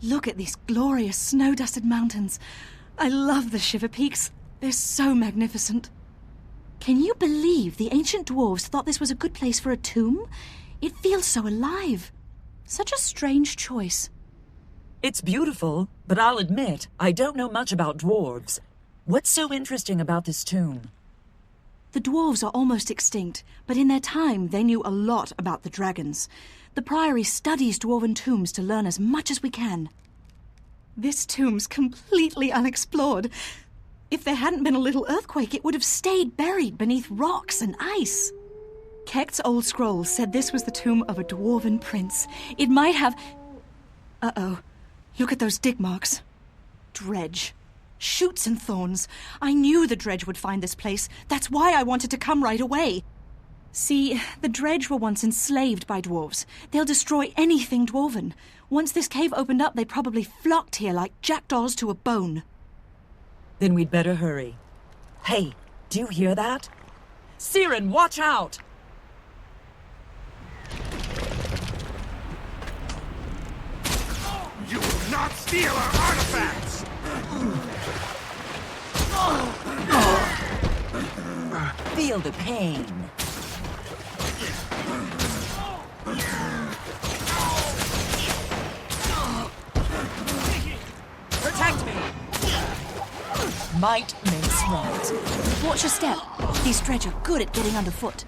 Look at these glorious snow-dusted mountains. I love the Shiver Peaks. They're so magnificent. Can you believe the ancient dwarves thought this was a good place for a tomb? It feels so alive. Such a strange choice. It's beautiful, but I'll admit, I don't know much about dwarves. What's so interesting about this tomb? The dwarves are almost extinct, but in their time they knew a lot about the dragons. The Priory studies dwarven tombs to learn as much as we can. This tomb's completely unexplored. If there hadn't been a little earthquake, it would have stayed buried beneath rocks and ice. Kekt's old scroll said this was the tomb of a dwarven prince. It might have... Uh-oh. Look at those dig marks. Dredge. Shoots and thorns. I knew the dredge would find this place. That's why I wanted to come right away. See, the dredge were once enslaved by dwarves. They'll destroy anything dwarven. Once this cave opened up, they probably flocked here like jackdaws to a bone. Then we'd better hurry. Hey, do you hear that? Siren, watch out! You will not steal our artifacts! Feel the pain. Protect me! Might makes right. Watch your step. These dredge are good at getting underfoot.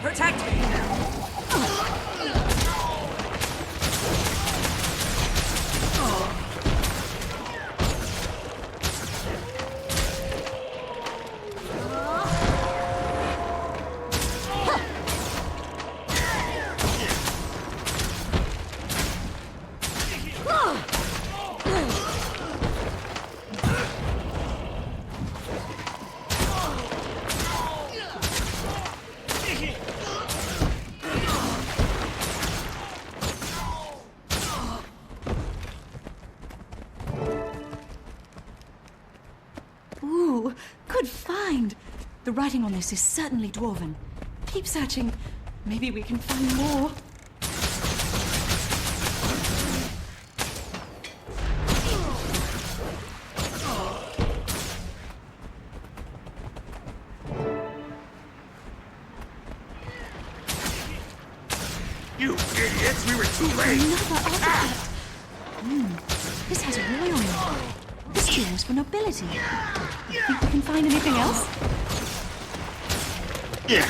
Protect me! Ooh, good find. The writing on this is certainly dwarven. Keep searching. Maybe we can find more. You idiots! We were too late! Another artifact. This has a royal name. This tomb is for nobility. Think we can find anything else? Yeah.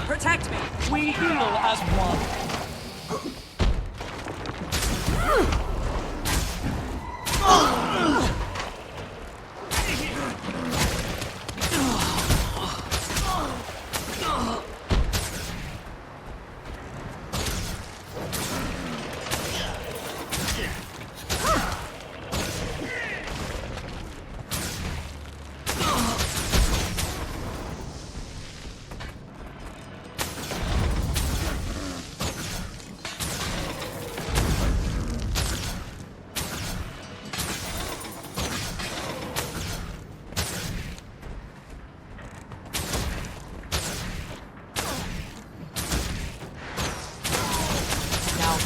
Protect me! We heal as one.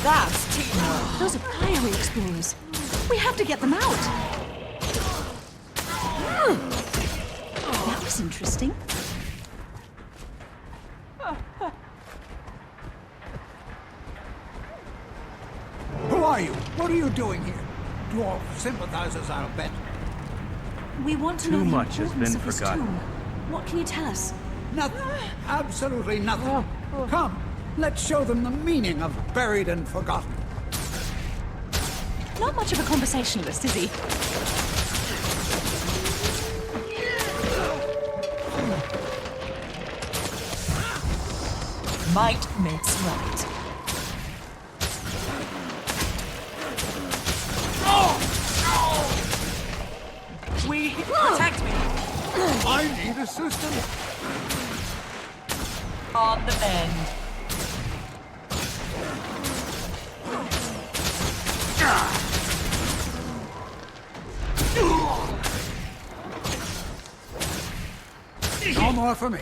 That's teamwork. Those are Priory explorers. We have to get them out. That was interesting. Who are you? What are you doing here? Dwarf sympathizers, I'll bet. We want to Too know the much has importance been of this forgotten. tomb. What can you tell us? Nothing. Absolutely nothing. Come, let's show them the meaning of buried and forgotten. Not much of a conversationalist, is he? Might makes right. Protect me! I need assistance. On the mend. No more for me.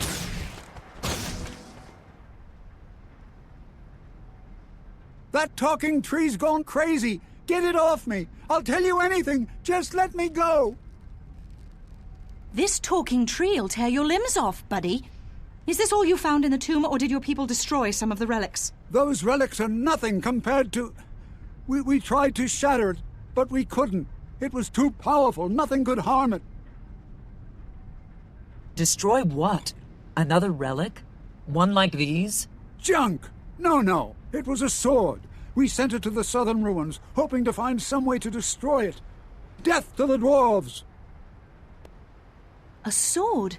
That talking tree's gone crazy. Get it off me. I'll tell you anything. Just let me go. This talking tree'll tear your limbs off, buddy. Is this all you found in the tomb, or did your people destroy some of the relics? Those relics are nothing compared to... We tried to shatter it, but we couldn't. It was too powerful. Nothing could harm it. Destroy what? Another relic? One like these? Junk! No. It was a sword. We sent it to the southern ruins, hoping to find some way to destroy it. Death to the dwarves! A sword?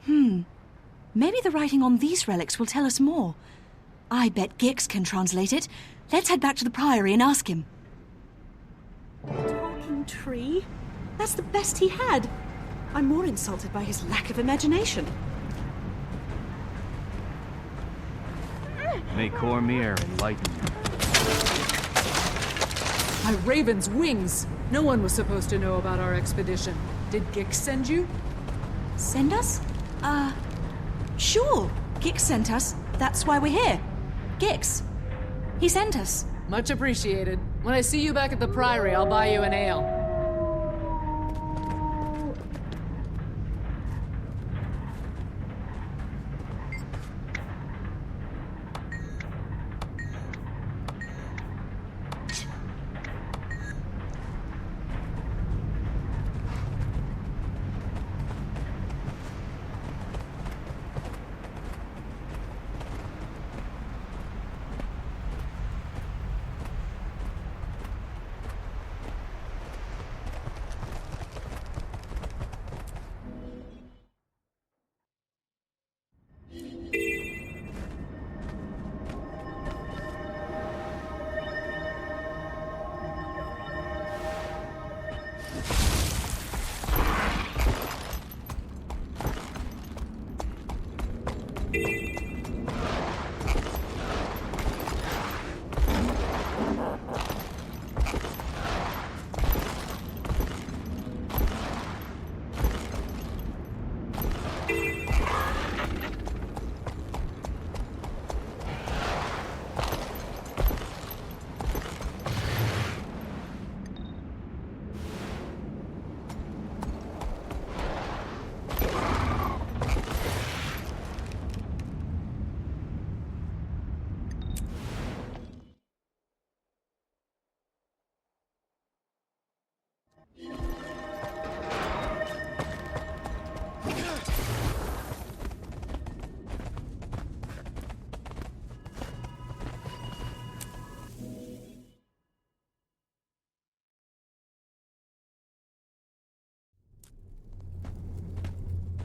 Maybe the writing on these relics will tell us more. I bet Gix can translate it. Let's head back to the Priory and ask him. Talking tree? That's the best he had. I'm more insulted by his lack of imagination. May Cormyr enlighten you. My raven's wings! No one was supposed to know about our expedition. Did Gix send you? Send us? Sure. Gix sent us. That's why we're here. Gix. He sent us. Much appreciated. When I see you back at the Priory, I'll buy you an ale.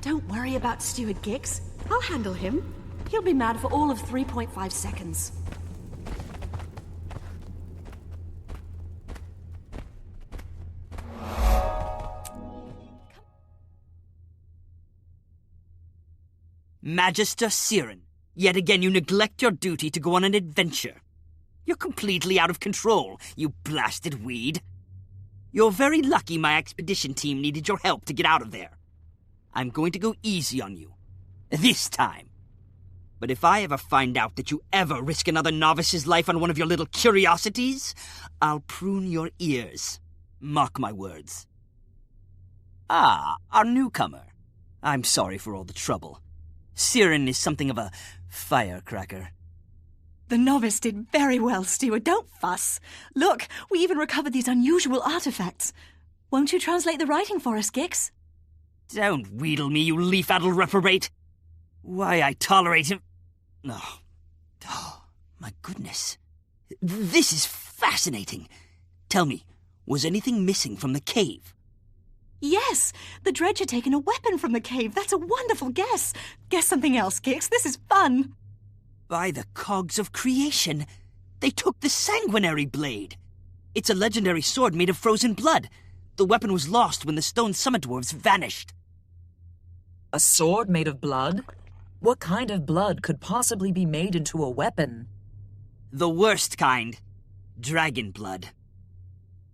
Don't worry about Steward Gix. I'll handle him. He'll be mad for all of 3.5 seconds. Magister Siren, yet again you neglect your duty to go on an adventure. You're completely out of control, you blasted weed. You're very lucky my expedition team needed your help to get out of there. I'm going to go easy on you. This time. But if I ever find out that you ever risk another novice's life on one of your little curiosities, I'll prune your ears. Mark my words. Ah, our newcomer. I'm sorry for all the trouble. Siren is something of a firecracker. The novice did very well, Steward. Don't fuss. Look, we even recovered these unusual artifacts. Won't you translate the writing for us, Gix? Don't wheedle me, you leaf-addled reprobate. Why I tolerate him... Oh, my goodness. This is fascinating. Tell me, was anything missing from the cave? Yes, the dredge had taken a weapon from the cave. That's a wonderful guess. Guess something else, Gix. This is fun. By the cogs of creation, they took the sanguinary blade. It's a legendary sword made of frozen blood. The weapon was lost when the stone summit dwarves vanished. A sword made of blood? What kind of blood could possibly be made into a weapon? The worst kind. Dragon blood.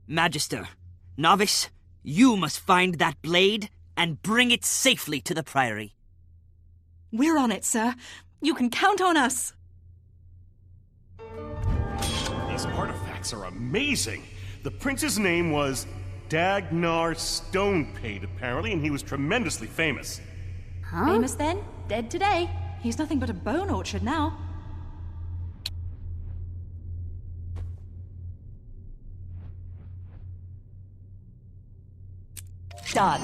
Magister, Novice, you must find that blade and bring it safely to the Priory. We're on it, sir. You can count on us. These artifacts are amazing. The prince's name was Dagnar Stonepate, apparently, and he was tremendously famous. Famous then, dead today. He's nothing but a bone orchard now. Done.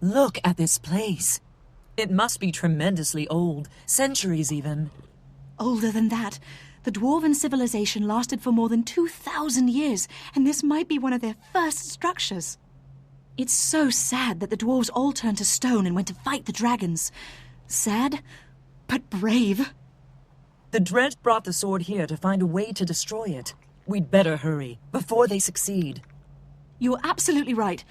Look at this place. It must be tremendously old, centuries even. Older than that. The Dwarven civilization lasted for more than 2,000 years, and this might be one of their first structures. It's so sad that the dwarves all turned to stone and went to fight the dragons. Sad, but brave. The dredge brought the sword here to find a way to destroy it. We'd better hurry, before they succeed. You're absolutely right.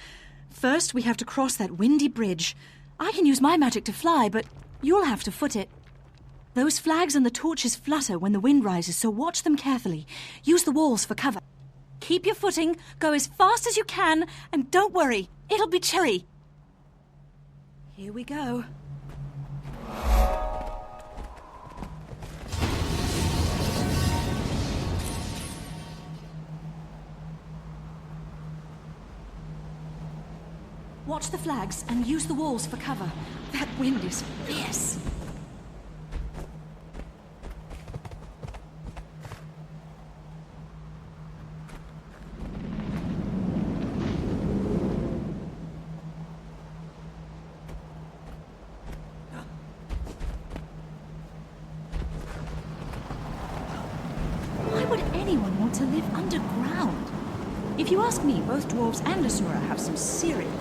First, we have to cross that windy bridge. I can use my magic to fly, but you'll have to foot it. Those flags and the torches flutter when the wind rises, so watch them carefully. Use the walls for cover. Keep your footing, go as fast as you can, and don't worry, it'll be cherry. Here we go. Watch the flags and use the walls for cover. That wind is fierce. anyone want to live underground? If you ask me, both dwarves and Asura have some serious...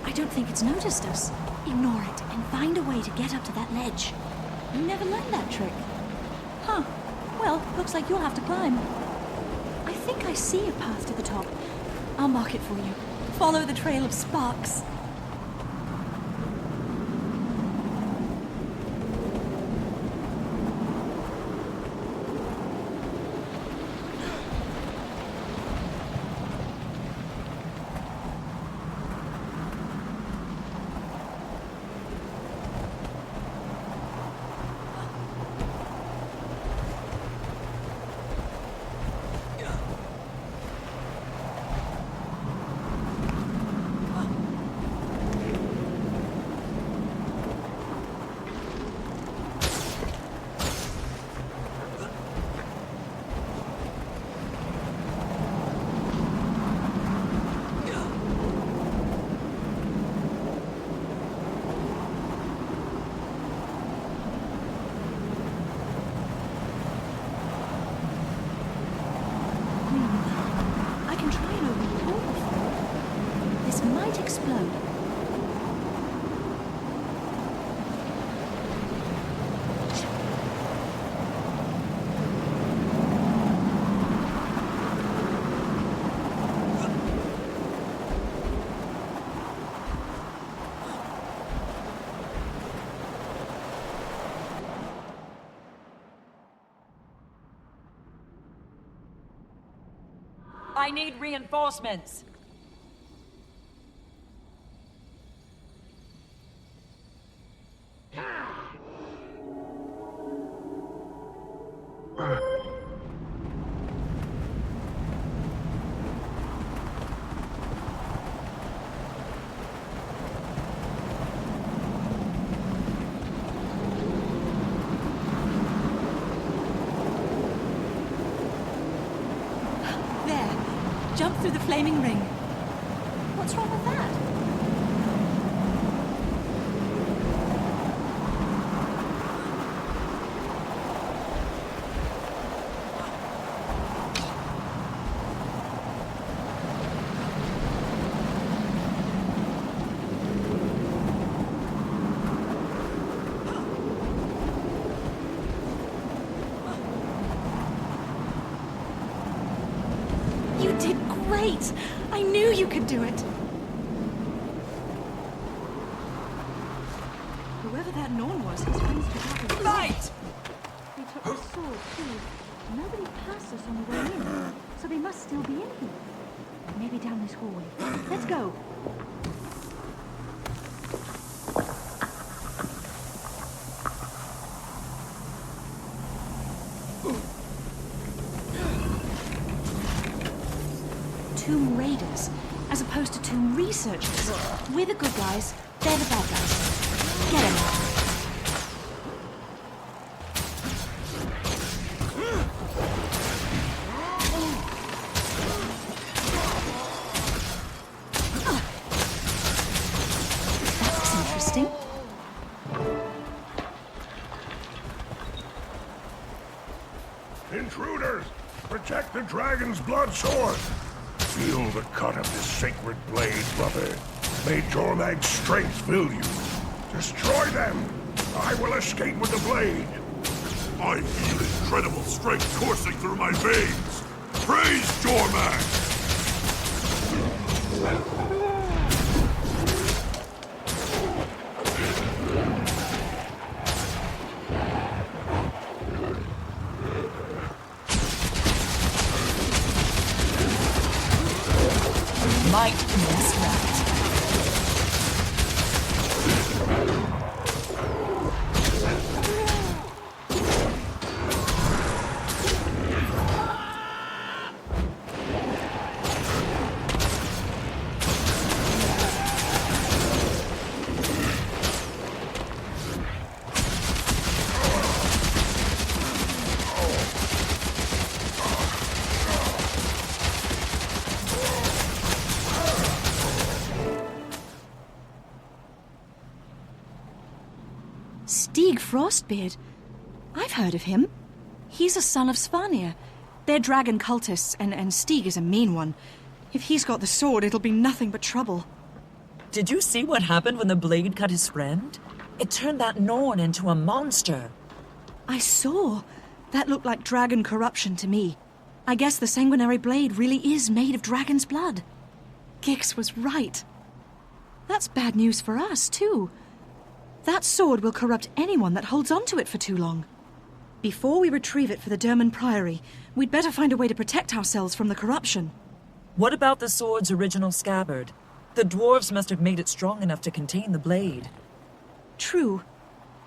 I don't think it's noticed us. Ignore it and find a way to get up to that ledge. You never learned that trick. Huh. Well, looks like you'll have to climb. I think I see a path to the top. I'll mark it for you. Follow the trail of sparks. Explode. I need reinforcements. There. Jump through the flaming ring. What's wrong with that? You did great! I knew you could do it! Whoever that Norn was, his friends took out Light! They took the sword, too. Nobody passed us on the way in, so they must still be in here. Maybe down this hallway. Let's go! Tomb Raiders, as opposed to Tomb Researchers. We're the good guys, they're the bad guys. Get 'em. That's interesting. Intruders! Protect the dragon's blood sword! Feel the cut of this sacred blade, brother. May Jormag's strength fill you. Destroy them! I will escape with the blade! I feel incredible strength coursing through my veins! Praise Jormag! Might miss that. Frostbeard. I've heard of him. He's a son of Svanir. They're dragon cultists, and Stig is a mean one. If he's got the sword, it'll be nothing but trouble. Did you see what happened when the blade cut his friend? It turned that Norn into a monster. I saw. That looked like dragon corruption to me. I guess the sanguinary blade really is made of dragon's blood. Gix was right. That's bad news for us, too. That sword will corrupt anyone that holds onto it for too long. Before we retrieve it for the Derman Priory, we'd better find a way to protect ourselves from the corruption. What about the sword's original scabbard? The dwarves must have made it strong enough to contain the blade. True.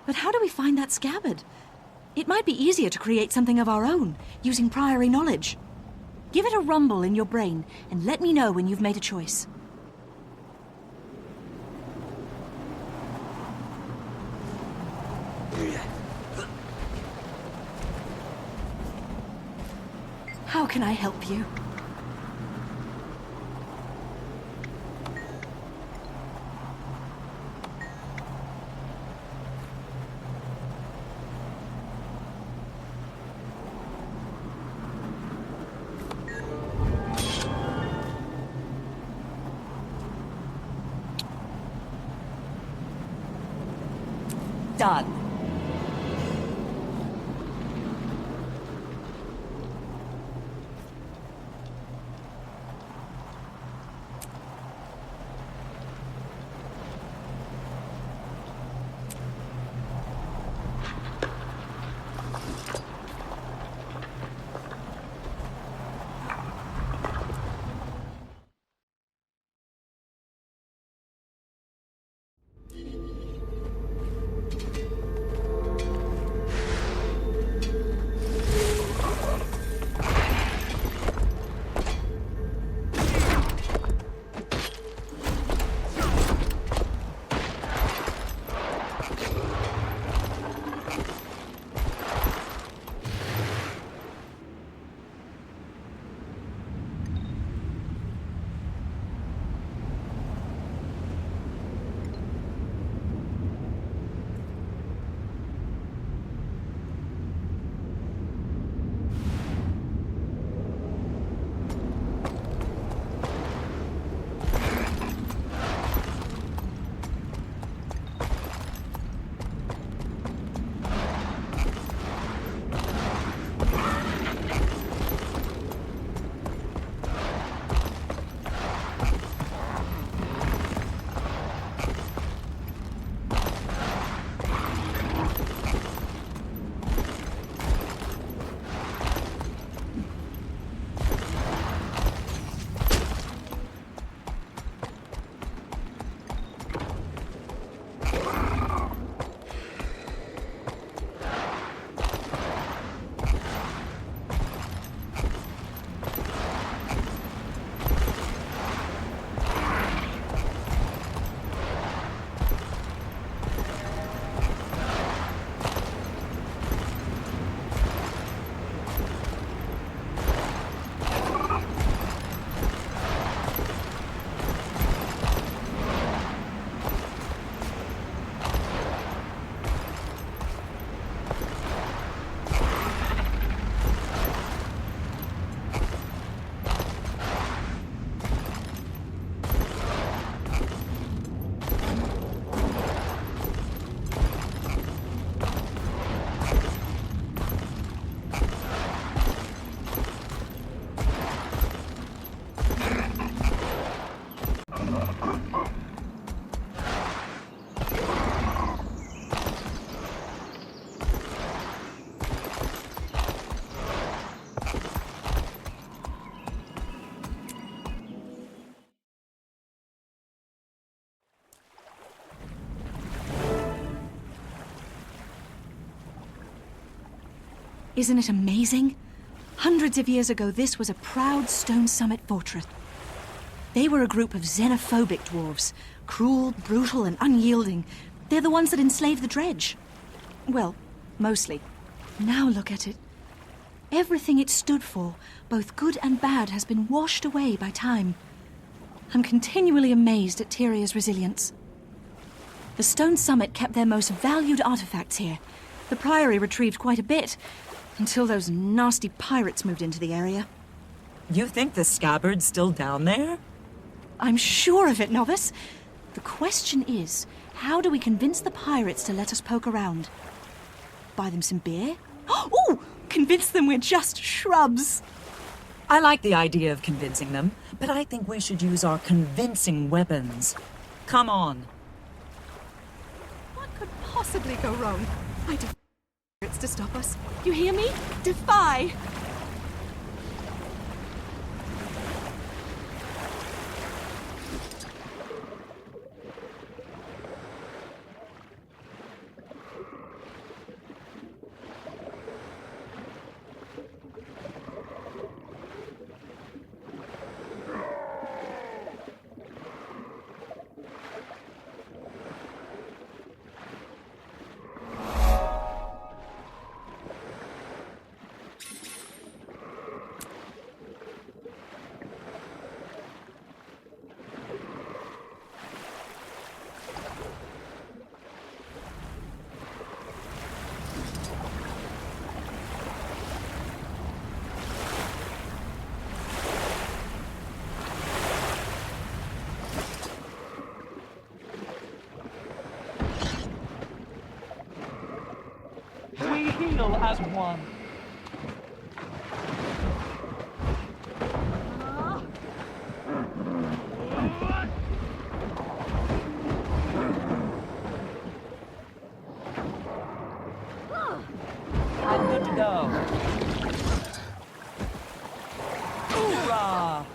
But how do we find that scabbard? It might be easier to create something of our own, using Priory knowledge. Give it a rumble in your brain, and let me know when you've made a choice. How can I help you? Done. Isn't it amazing? Hundreds of years ago, this was a proud stone summit fortress. They were a group of xenophobic dwarves, cruel, brutal, and unyielding. They're the ones that enslaved the dredge. Well, mostly. Now look at it. Everything it stood for, both good and bad, has been washed away by time. I'm continually amazed at Tyria's resilience. The Stone Summit kept their most valued artifacts here. The Priory retrieved quite a bit, until those nasty pirates moved into the area. You think the scabbard's still down there? I'm sure of it, Novice. The question is, how do we convince the pirates to let us poke around? Buy them some beer? Oh, convince them we're just shrubs. I like the idea of convincing them, but I think we should use our convincing weapons. Come on. What could possibly go wrong? I defy pirates to stop us. You hear me? Defy! We heal as one. I'm good to go. Hoorah!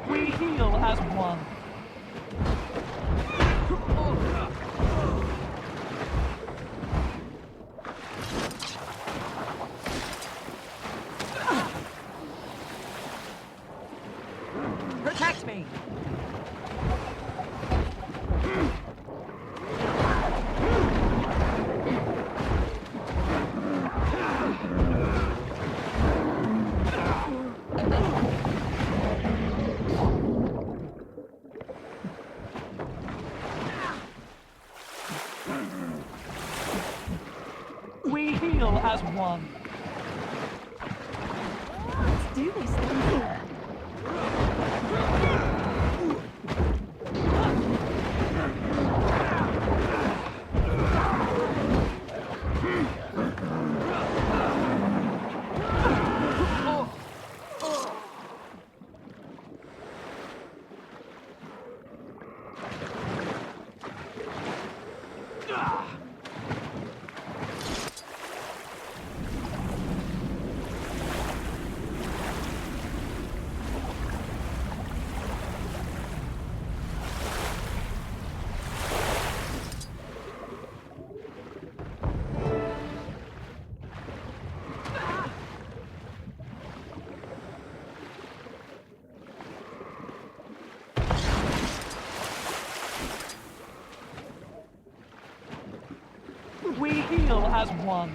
We heal as one. Protect me! We heal as one. Let's do this thing. We heal as one.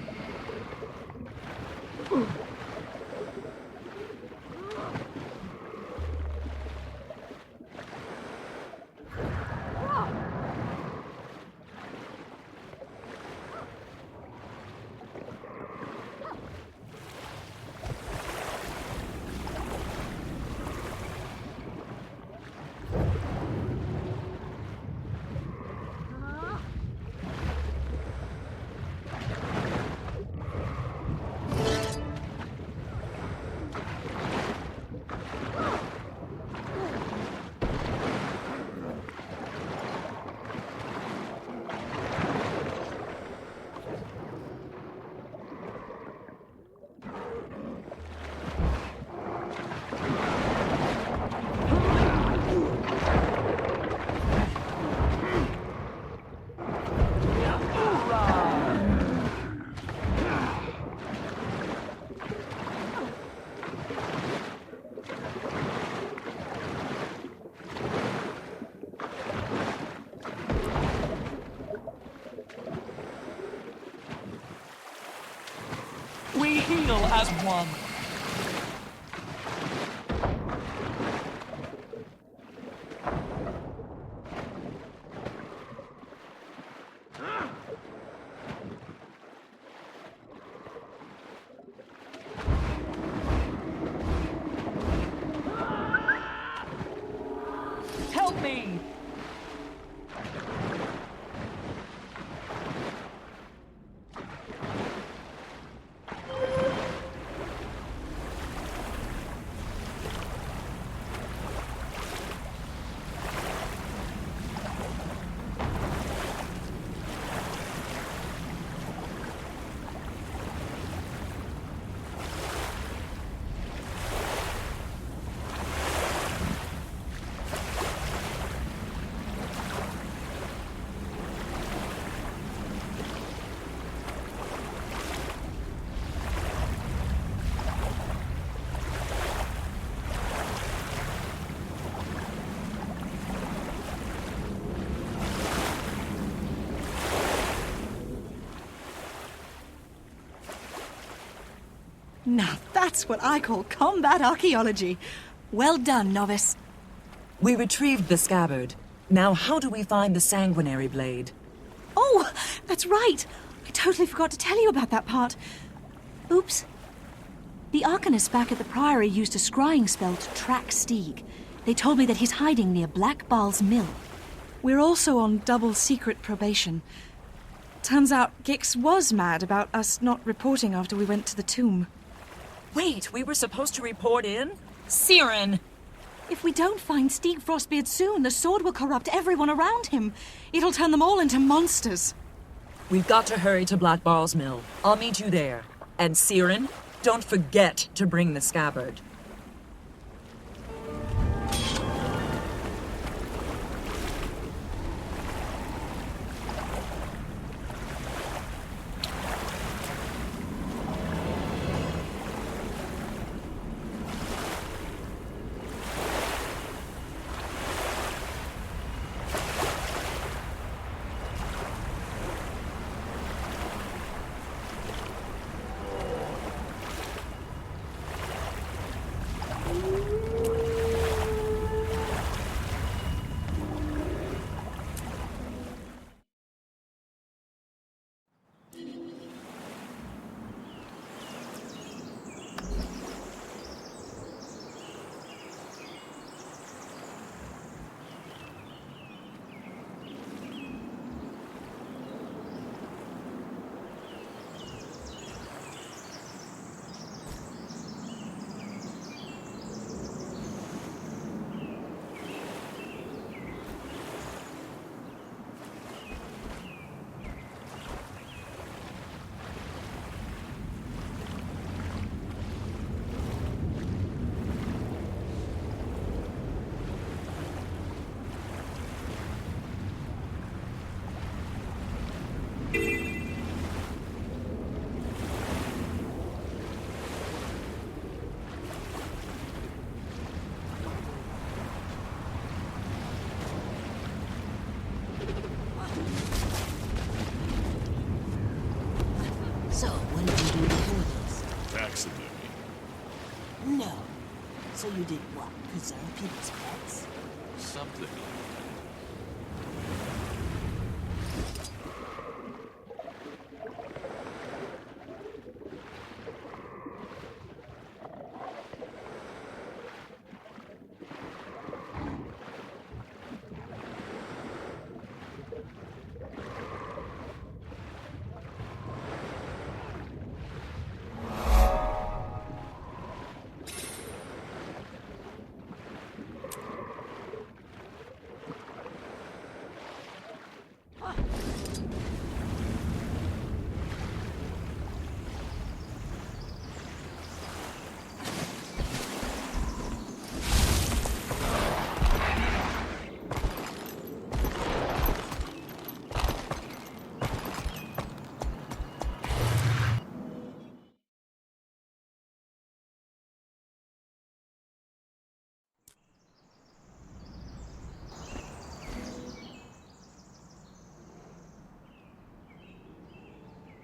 We heal as one. Now that's what I call combat archaeology. Well done, novice. We retrieved the scabbard. Now how do we find the sanguinary blade? Oh, that's right. I totally forgot to tell you about that part. Oops. The Arcanists back at the Priory used a scrying spell to track Stieg. They told me that he's hiding near Black Baal's mill. We're also on double secret probation. Turns out Gix was mad about us not reporting after we went to the tomb. Wait, we were supposed to report in? Siren! If we don't find Stieg Frostbeard soon, the sword will corrupt everyone around him. It'll turn them all into monsters. We've got to hurry to Black Baal's mill. I'll meet you there. And Siren, don't forget to bring the scabbard. So, what did you do before this? Taxidermy. No. So you did what? Preserve people's pets? Something.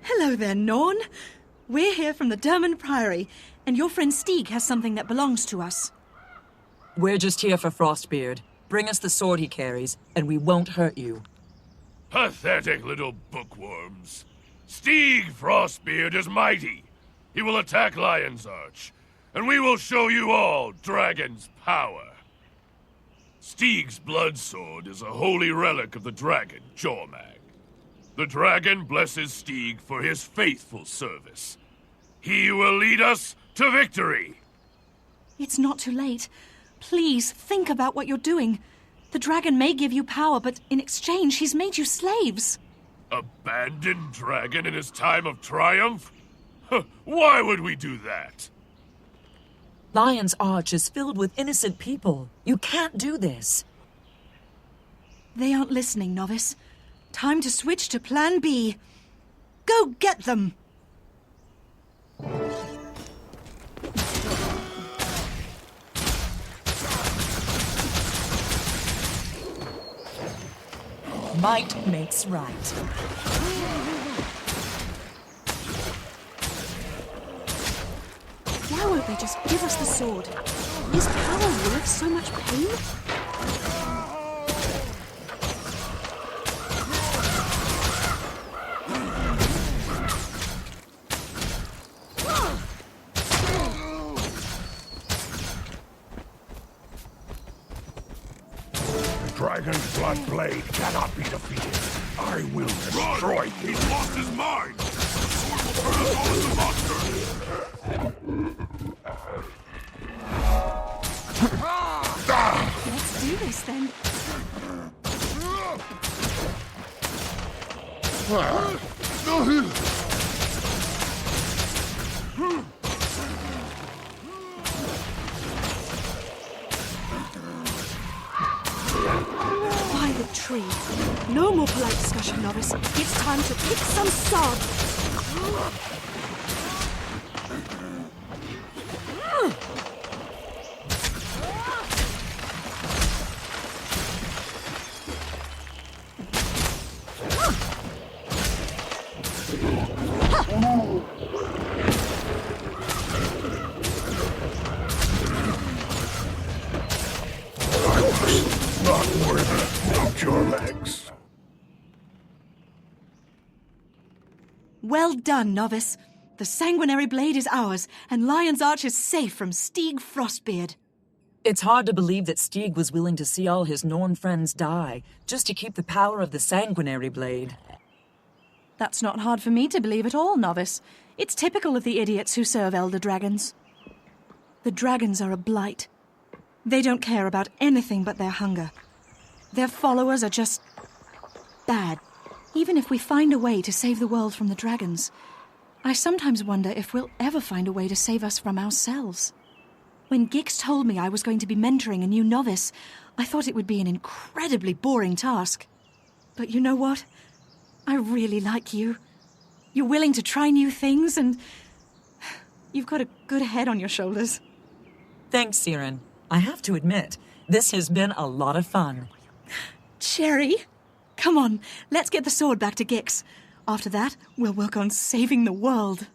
Hello there, Norn. We're here from the Dermond Priory, and your friend Stieg has something that belongs to us. We're just here for Frostbeard. Bring us the sword he carries, and we won't hurt you. Pathetic little bookworms. Stieg Frostbeard is mighty. He will attack Lion's Arch, and we will show you all Dragon's power. Stieg's blood sword is a holy relic of the dragon, Jormag. The dragon blesses Stieg for his faithful service. He will lead us to victory. It's not too late. Please, think about what you're doing. The dragon may give you power, but in exchange, he's made you slaves. Abandon dragon in his time of triumph? Why would we do that? Lion's Arch is filled with innocent people. You can't do this. They aren't listening, novice. Time to switch to Plan B. Go get them! Might makes right. hope they just give us the sword. Is power worth so much pain? Dragon's blood blade cannot be defeated. I will destroy him. He's lost his mind! The sword will turn us all into monsters! Let's do this then. By the tree. No more polite discussion, novice. It's time to kick some sod. Not worthy of your legs. Well done, novice. The sanguinary blade is ours, and Lion's Arch is safe from Stieg Frostbeard. It's hard to believe that Stieg was willing to see all his Norn friends die, just to keep the power of the sanguinary blade. That's not hard for me to believe at all, novice. It's typical of the idiots who serve Elder Dragons. The dragons are a blight. They don't care about anything but their hunger. Their followers are just bad. Even if we find a way to save the world from the dragons, I sometimes wonder if we'll ever find a way to save us from ourselves. When Gix told me I was going to be mentoring a new novice, I thought it would be an incredibly boring task. But you know what? I really like you. You're willing to try new things, and you've got a good head on your shoulders. Thanks, Siren. I have to admit, this has been a lot of fun. Cherry, come on, let's get the sword back to Gix. After that, we'll work on saving the world.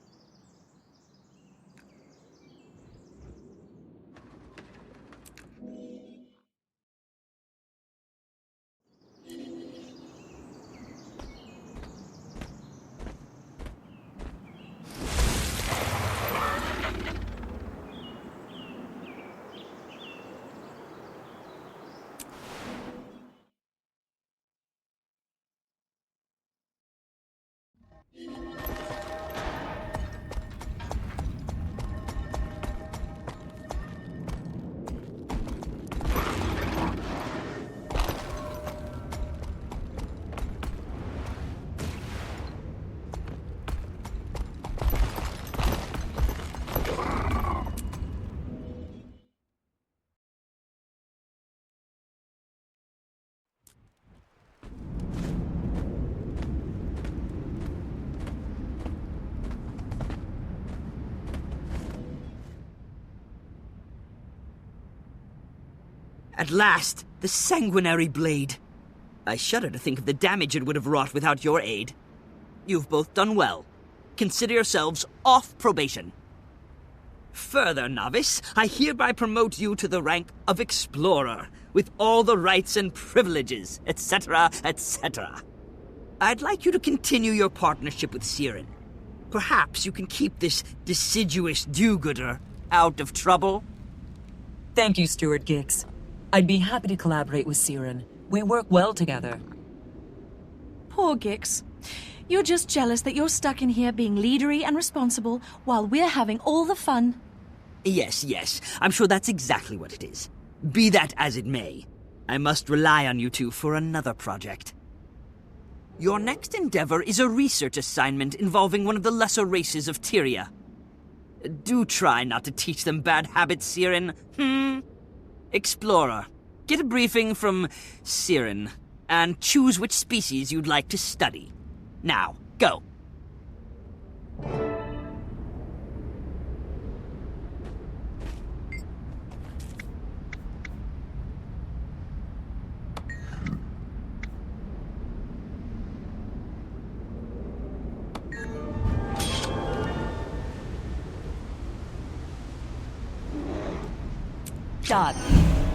At last, the sanguinary blade. I shudder to think of the damage it would have wrought without your aid. You've both done well. Consider yourselves off probation. Further, novice, I hereby promote you to the rank of explorer, with all the rights and privileges, etc., etc. I'd like you to continue your partnership with Siren. Perhaps you can keep this deciduous do-gooder out of trouble? Thank you, Steward Gix. I'd be happy to collaborate with Siren. We work well together. Poor Gix. You're just jealous that you're stuck in here being leadery and responsible while we're having all the fun. Yes, yes. I'm sure that's exactly what it is. Be that as it may, I must rely on you two for another project. Your next endeavor is a research assignment involving one of the lesser races of Tyria. Do try not to teach them bad habits, Siren. Explorer, get a briefing from Siren, and choose which species you'd like to study. Now, go. done.